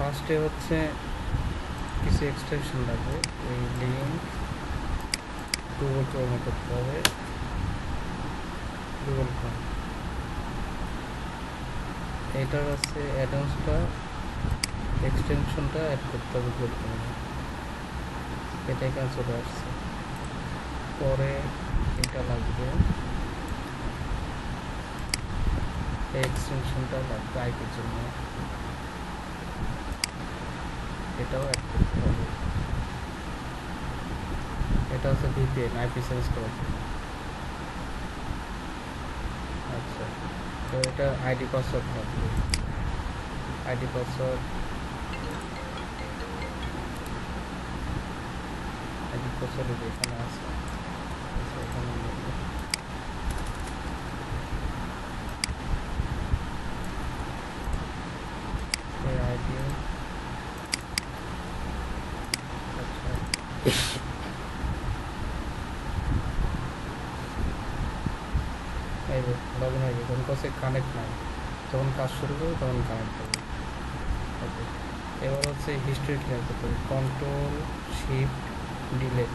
ফার্স্টে হচ্ছে কিছু এক্সটেনশন লাগবে, এই লিঙ্ক গুগল ক্রোমে করতে হবে, গুগল ক্রোম। এটার হচ্ছে অ্যাডভান্সটা এক্সটেনশনটা অ্যাড করতে হবে গুগল ক্রোমে, এটা এখানে চলে আসছে। পরে এটা লাগবে, এই এক্সটেনশনটা লাগবে আইপির জন্য, এটাও অ্যাড করতে হবে। এটা হচ্ছে ভিপিএন, আইপি চেঞ্জ করার জন্য। আচ্ছা, তো এটা আইডি পাসওয়ার্ড লাগবে, আইডি পাসওয়ার্ড এখানে আছে। আচ্ছা, এখানে লিখবো। এই আইডি, আচ্ছা এই যে লগ ইন হয়ে গেছে, তখন কাছে কানেক্ট নাই, যখন কাজ শুরু করবে তখন কানেক্ট হবে। ওকে, এবার হচ্ছে হিস্ট্রি ক্লিয়ার করতে হবে, কন্ট্রোল শিফট ডিলেট,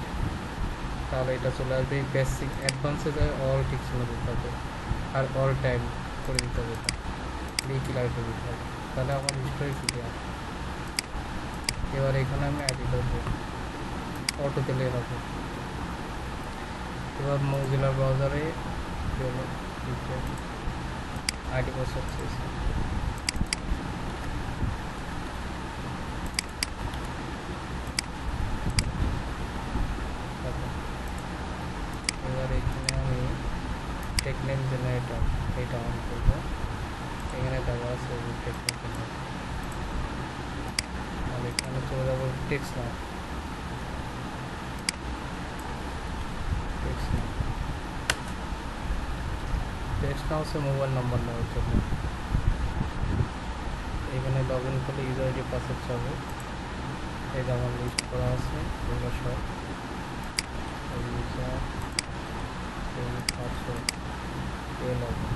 তাহলে এটা চলে আসবে। বেসিক অ্যাডভান্সে যায় অল ঠিক ছিল দিতে হবে, আর অল টাইম করে দিতে হবে, এটা দিয়ে ক্লিয়ার করে দিতে হবে, তাহলে আমার হিস্ট্রি ক্লিয়ার। এবার এখানে আমি আইডি দেবো, অটো দিলেই হবে। এবার মজিলা ব্রাউজারে আইডি পাসওয়ার্ড চেয়েছি, এবার এখানে আমি টেকনেম জেনারেটর এটা অন করবো, এখানে দেওয়া আছে টেকনেম জেনারেটর, আর এখানে চলে যাবো টেক্সট নাও, টেক্সট নাও, টেক্সট নাও হচ্ছে মোবাইল নাম্বার নেওয়ার জন্য। এখানে লগ ইন করলে ইউজার আইডি পাসওয়ার্ড চাবে, এই যে আমার লিস্ট করা আছে এগুলো সব, ইউজার পাসওয়ার্ড লগ ইন,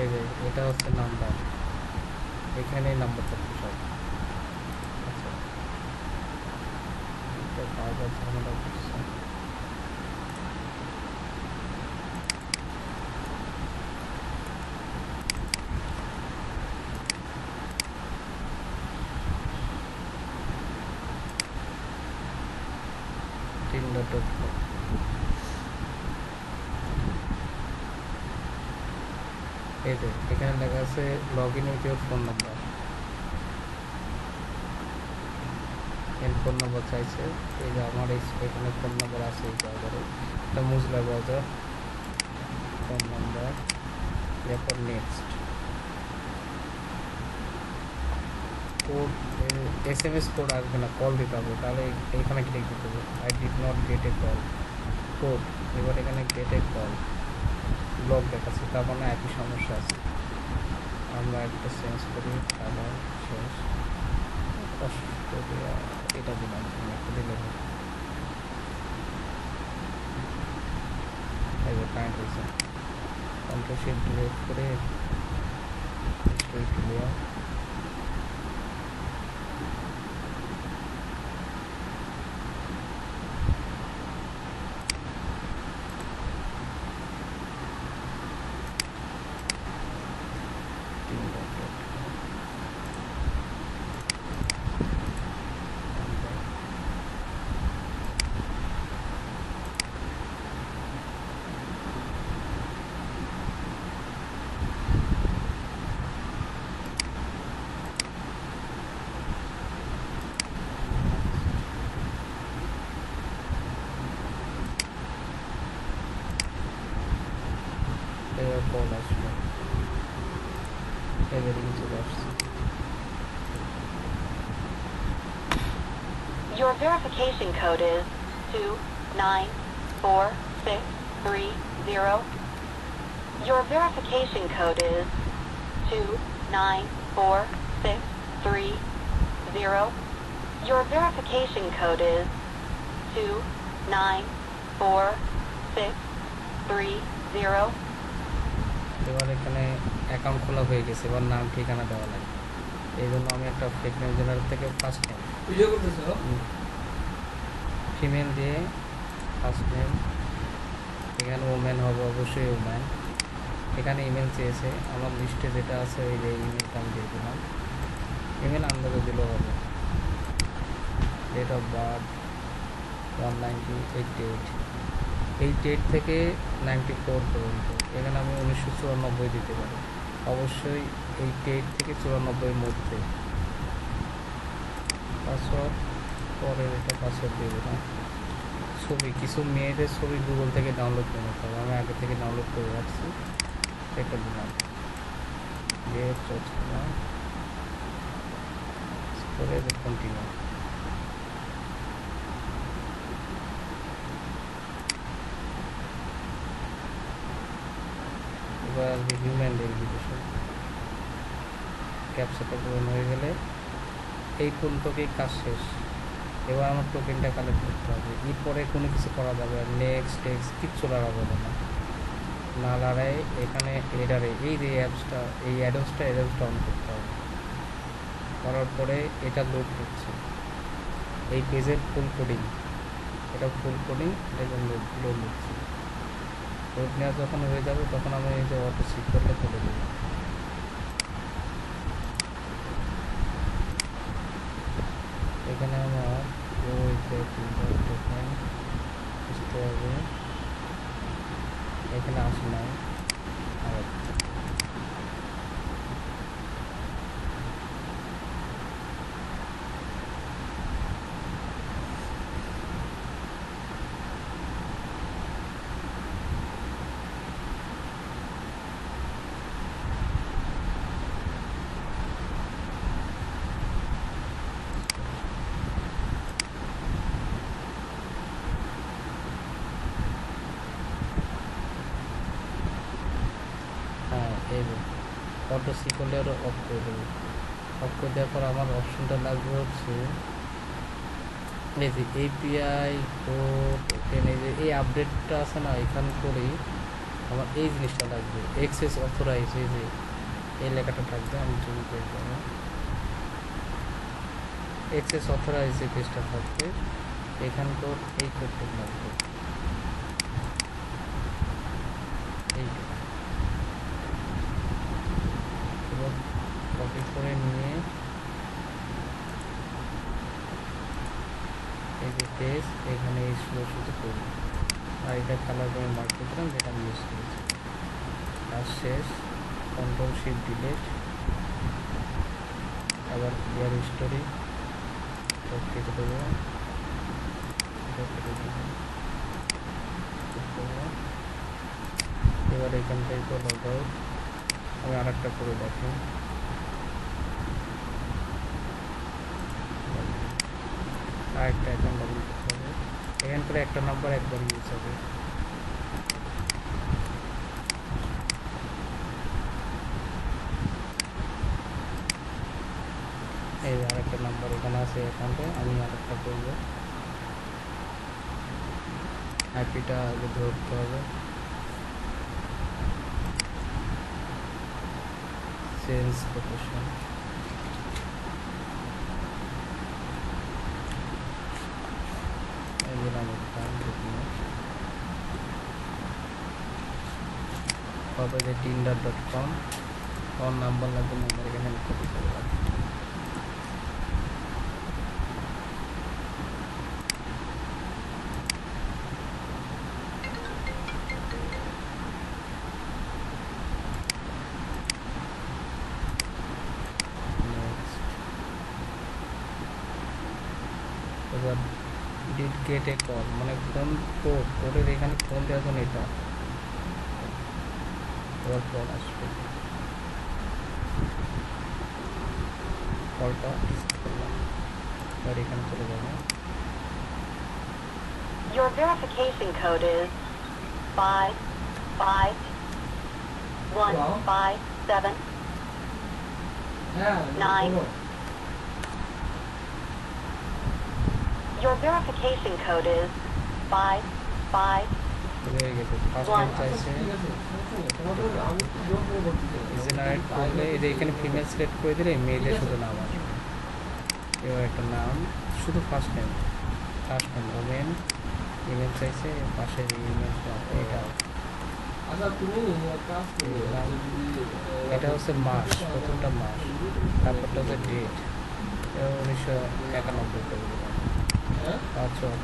এই যে এটা হচ্ছে নাম্বার, এখানে নাম্বার থাকবে সব। আচ্ছা, এটা বারবার ঝামেলা করছে, tinder.com। এই যে এখানে লেখা আছে log in with your phone number, phone number চাইছে। এই যে আমার এখানে ফোন নাম্বার আছে এই ব্রাউজারে, এটা মুজলা ব্রাউজার, ফোন নাম্বার, এরপর নেক্সট কোড, SMS কোড আসবে না, কল দিতে হবে, তাহলে এখানে ক্লিক দিতে হবে, I did not get A call code. এবার এখানে গেট এ কল ব্লক দেখাচ্ছে, তার মানে একই সমস্যা আছে। আমরা একটা চেঞ্জ করি, কালার শেষ, অস্ট্রেলিয়া এটা দিলাম, একটা দিলে হবে। এবার কানেক্ট হয়েছে, কন্ট্রোল শিফট ডিলিট করে হিস্ট্রি ক্লিয়ার, এবার কল আসবে, এবারে চলে আসছে। Your verification code is 294630. Your verification code is 294630. Your verification code is 294630. এবার আপনার এখানে অ্যাকাউন্ট খোলা হয়ে গেছে, এবার নাম ঠিকানা দেওয়া লাগবে। এই জন্য আমি একটা ফেক নেম জেনারেট থেকে ফার্স্ট নেম ভিডিও করতেছো? ফিমেল দিয়ে ফার্স্ট নেম, এখানে ওমেন হবে অবশ্যই ওমেন। এখানে ইমেল চেয়েছে, আমার লিস্টে যেটা আছে ওই যে ইমেলটা আমি দিয়ে দিলাম, ইমেল আন্দাজে দিলেও হবে। ডেট অফ বার্থ 198 88 থেকে 94 পর্যন্ত, এখানে আমি 1994 দিতে পারি, অবশ্যই 88 থেকে 94 মধ্যে। পাসওয়ার্ড পরের এটা পাসওয়ার্ড দিয়ে দিলাম। ছবি, কিছু মেয়েদের ছবি গুগল থেকে ডাউনলোড করে নিতে হবে, আমি আগে থেকে ডাউনলোড করে রাখছি, এটা দিলাম। দিয়ে সার্চ করলাম করে কন্টিনিউ। এবার হিউম্যান ভেরিফিকেশন ক্যাপচাটা পূরণ হয়ে গেলে এই পর্যন্তই কাজ শেষ। এবার আমার টোকেনটা কালেক্ট করতে হবে, এরপরে কোনো কিছু করা যাবে আর নেক্সট টেক্সট কিচ্ছু লড়া যাবে না, না লড়াই এখানে এডারে এই যে অ্যাপসটা এই অ্যাডসটা অন করতে হবে। করার পরে এটা লোড করছে, এই পেজের ফুল কোডিং, এটা ফুল কোডিং, এটা লোড নিচ্ছে। লোড নেওয়া যখন হয়ে যাবে তখন আমি এই যে অটো সিক করলে তুলে দেবো। এখানে আমার বুঝতে হবে, এখানে আসে নাই আর হ্যাঁ এই অটো সি করলে আরও অফ করে দেবো। অফ করে দেওয়ার পর আমার অপশনটা লাগবে হচ্ছে এই যে এপিআই কোড, এখানে যে এই আপডেটটা আছে না, এখান করেই আমার এই জিনিসটা লাগবে, এক্সেস অথরাইজ, এই যে এই লেখাটা থাকবে, আমি জুম করে দেবো। এক্সেস অথরাইজ যে পেজটা থাকবে এখানকার এই কোডটা লাগবে, এই কপি করে নিয়ে এই যে পেজ এখানে এই শুধু করি, আর এটা কালার করে মার্ক করলাম যেটা আমি ইউজ করেছি। কাজ শেষ, কন্ট্রোল শিফট ডিলিট, আবার ক্লিয়ার হিস্টোরি কেটে দেবো, এবার এখান থেকে লগ আউট। আমি আর একটা করে দেখি, আরেকটা অ্যাকাউন্ট লগ ইন করতে হবে, এখান করে একটা নাম্বার একবার ইউজ হবে। এই আরেকটা নাম্বার এখানে আছে অ্যাকাউন্টে, আমি আরেকটা করবো, আইপিটা আগে ধরতে হবে, সেলস লোকেশন, হবে যে tinder.com, ফোন নাম্বার লাগবে, নাম্বার এখানে কপি করে রাখবো। এবার ডিড গেট এ কল, মানে ফোন কোডের এখানে ফোন দেওয়ার জন্য এটা, এবার কল আসবে, কলটা রিসিভ করলাম, এবার এখানে চলে যাবে। Your verification code is 55157. হ্যাঁ 9. বলো। Your verification code is 55157. হয়ে গেছে ফার্স্ট নেম চাইছে জেনারেট করলে এই যে এখানে ফিমেল সিলেক্ট করে দিলে মেয়েদের শুধু নাম আসবে এবার একটা নাম শুধু ফার্স্ট নেম ওমেন ইমেল চাইছে পাশে ইমেল এটা এটা হচ্ছে মাস প্রথমটা মাস তারপরটা হচ্ছে ডেট 1991 করে দিলাম পাসওয়ার্ড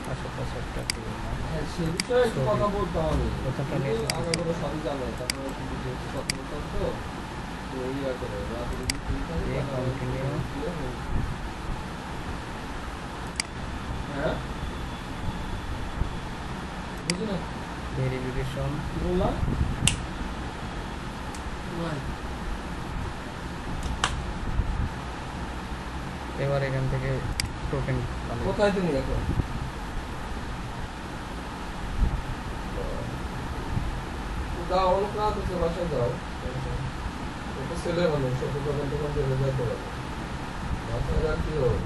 পাসওয়ার্ডটা প্রথমটা নিয়ে কন্টিনিউ ভেরিফিকেশন এবার এখান থেকে টোকেন কোথায় তুমি এখন যাও অনেক রাত হচ্ছে বাসায় যাও ওটা ছেলে মানুষ সত্যি দোকান টোকান চলে যাইতে পারে বাসায় যা কি হোক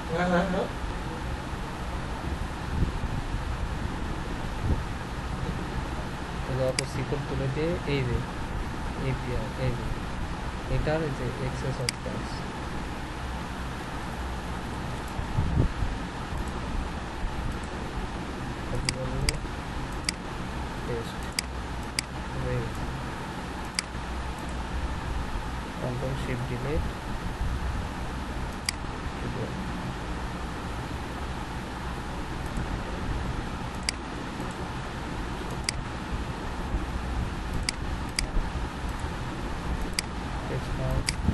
হ্যাঁ হ্যাঁ হ্যাঁ অটো সিকোড তুলে দিয়ে এই যে এপিআই এই যে এটার যে access of tax test control shift delete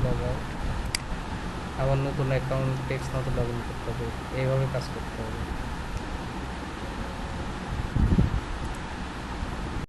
log out আবার নতুন অ্যাকাউন্ট টেক্সট মতো লগ ইন করতে হবে এইভাবে কাজ করতে হবে